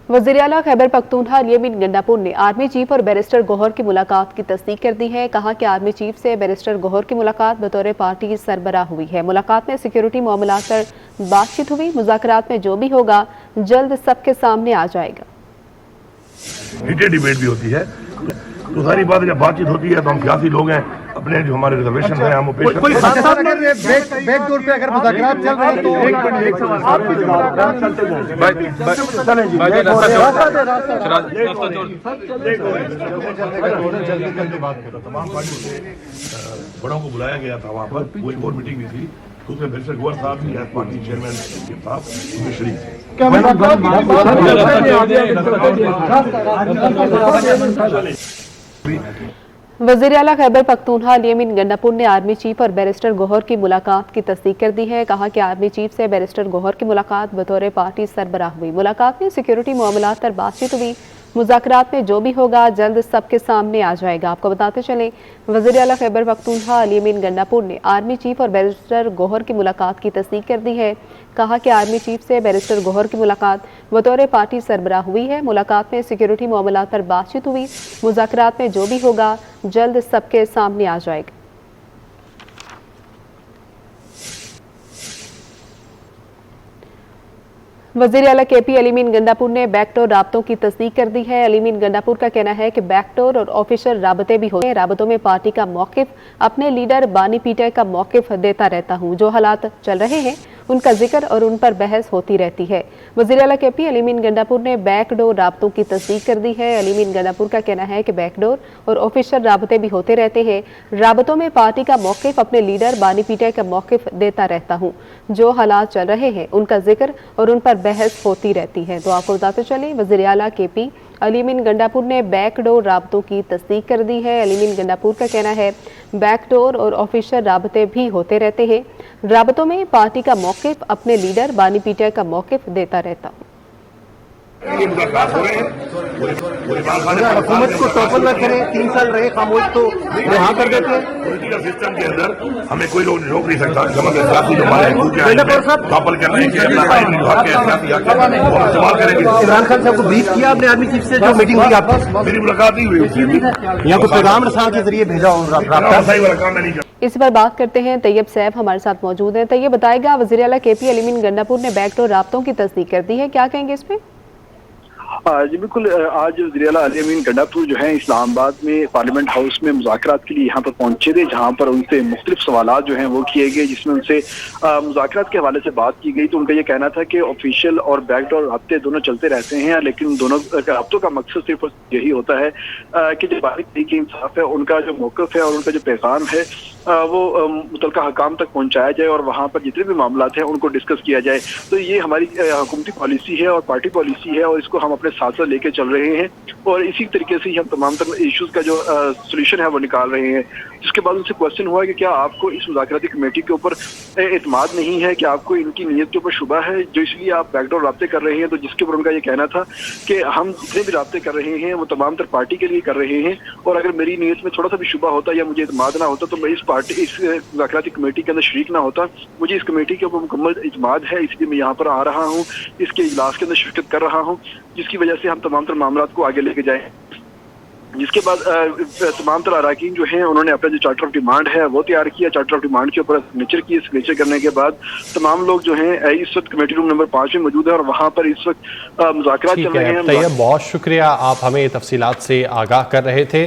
वज़ीर आला खैबर पख्तूनख्वा अली गंडापुर ने आर्मी चीफ और बैरिस्टर गौहर की मुलाकात की तस्दीक कर दी है। कहा कि आर्मी चीफ से बैरिस्टर गौहर की मुलाकात बतौर पार्टी की सरबराह हुई है। मुलाकात में सिक्योरिटी मामलात पर बातचीत हुई। मुज़ाकरात में जो भी होगा जल्द सबके सामने आ जाएगा। डिबेट भी होती है तो सारी बात जब बातचीत होती है तो हम सियासी लोग हैं, अपने जो हमारे रिजर्वेशन है हम पेश करते हैं। बैक डोर पे अगर मुज़ाकरात चल रहे हैं तो एक सवाल तमाम पार्टियों से बड़ों को बुलाया गया था, वहाँ पर वो एक और मीटिंग भी थी तो उसमें बैरिस्टर गौहर साहब भी पार्टी चेयरमैन साहब उसमें शरीक थे। वज़ीर आला खैबर पख्तूनख्वा अली गंडापुर ने आर्मी चीफ और बैरिस्टर गौहर की मुलाकात की तस्दीक कर दी है। कहा कि आर्मी चीफ से बैरिस्टर गौहर की मुलाकात बतौर पार्टी सरबराह हुई। मुलाकात में सिक्योरिटी मामलात पर बातचीत हुई। मुज़ाकरात में जो भी होगा जल्द सबके सामने आ जाएगा। आपको बताते चलें, वज़ीर आला खैबर पख्तूनख्वा अली गंडापुर ने आर्मी चीफ और बैरिस्टर गौहर की मुलाकात की तस्दीक कर दी है। कहा कि आर्मी चीफ से बैरिस्टर गौहर की मुलाकात बतौर पार्टी सरबराह हुई है। मुलाकात में सिक्योरिटी मामलात पर बातचीत हुई। मुज़ाकरात में जो भी होगा जल्द सबके सामने आ जाएगा। वज़ीर आला KP अली गंडापुर ने बैकडोर राब्तों की तस्दीक कर दी है। अली गंडापुर का कहना है कि बैकडोर और ऑफिशियल राबते भी होते हैं। राबतों में पार्टी का मौकिफ, अपने लीडर बानी पीटर का मौकिफ देता रहता हूँ। जो हालात चल रहे हैं उनका जिक्र और उन पर बहस होती रहती है। वज़ीर आला KP अली गंडापुर ने बैकडोर राब्तों की तस्दीक कर दी है। अली गंडापुर का कहना है कि बैकडोर और ऑफिशियल राबते भी होते रहते हैं। राबतों में पार्टी का मौकिफ, अपने लीडर बानी पीटर का मौकिफ देता रहता हूँ। जो हालात चल रहे हैं उनका जिक्र और उन पर बहस होती रहती है। तो आपको बताते चले, वज़ीर आला KP अली गंडापुर ने बैकडोर राबतों की तस्दीक कर दी है। अली गंडापुर का कहना है बैकडोर और ऑफिशियल राबते भी होते रहते हैं। राबतों में पार्टी का मौकिफ, अपने लीडर बानी पीटर का मौकिफ देता रहता हूँ। हुकूमत को टॉपल न करें, 3 साल रहे खामोश तो रिहा कर देते हैं। पॉलिटिकल सिस्टम के अंदर हमें कोई लोग रोक नहीं सकता। टॉपल कर रहे हैं, इमरान खान साहब को ब्रीफ किया आपने आर्मी चीफ से जो मीटिंग हुई आपकी? मेरी मुलाकात नहीं हुई। यहाँ को पैगाम रसा के जरिए भेजा हो। इस पर बात करते हैं। तैयब सैफ हमारे साथ मौजूद हैं। तैयब बताएगा, वज़ीर आला KP अली गंडापुर ने बैकडोर राब्तों की तस्दीक कर दी है, क्या कहेंगे इसमें? जी बिल्कुल, आज वज़ीर आला अली गंडापुर जो है इस्लामाबाद में पार्लियामेंट हाउस में मुज़ाकरात के लिए यहाँ पर पहुंचे थे, जहाँ पर उनसे मुख्तलिफ सवालात जो हैं वो किए गए, जिसमें उनसे मुज़ाकरात के हवाले से बात की गई। तो उनका ये कहना था कि ऑफिशियल और बैकडोर राब्ते दोनों चलते रहते हैं, लेकिन दोनों राब्तों का मकसद सिर्फ यही होता है कि जो बारीक तरीके इंसाफ है, उनका जो मौक़िफ़ है और उनका जो पैगाम है वो मुतलका हकाम तक पहुँचाया जाए और वहाँ पर जितने भी मामलात हैं उनको डिस्कस किया जाए। तो ये हमारी हुकूमती पॉलिसी है और पार्टी पॉलिसी है और इसको हम अपने साथ साथ लेके चल रहे हैं और इसी तरीके से ही हम तमाम तरह इश्यूज का जो सोल्यूशन है वो निकाल रहे हैं। जिसके बाद उनसे क्वेश्चन हुआ कि क्या आपको इस मुज़ाकराती कमेटी के ऊपर एतमाद नहीं है, कि आपको इनकी नीयत के ऊपर शुबा है जो इसलिए आप बैकडोर राब्ते कर रहे हैं? तो जिसके ऊपर उनका ये कहना था कि हम जितने भी राब्ते कर रहे हैं वो तमाम तर पार्टी के लिए कर रहे हैं और अगर मेरी नीयत में थोड़ा सा भी शुबा होता या मुझे एतमाद ना होता तो मैं इस मुज़ाकराती कमेटी के अंदर शरीक ना होता। मुझे इस कमेटी के ऊपर मुकम्मल एतमाद है, इसलिए मैं यहाँ पर आ रहा हूँ, इसके इजलास के अंदर शिरकत कर रहा हूँ, जिसकी वजह से हम तमाम तर मामलात को आगे लेके जाएं। जिसके बाद तमाम तरह अराकीन जो हैं उन्होंने अपना जो चार्टर ऑफ डिमांड है वो तैयार किया। चार्टर ऑफ डिमांड के ऊपर सिग्नेचर किए। सिग्नेचर करने के बाद तमाम लोग जो हैं इस वक्त कमेटी रूम नंबर 5 में मौजूद है और वहाँ पर इस वक्त मुज़ाकरात चल रहे हैं। बहुत शुक्रिया, आप हमें तफसीलात से आगाह कर रहे थे।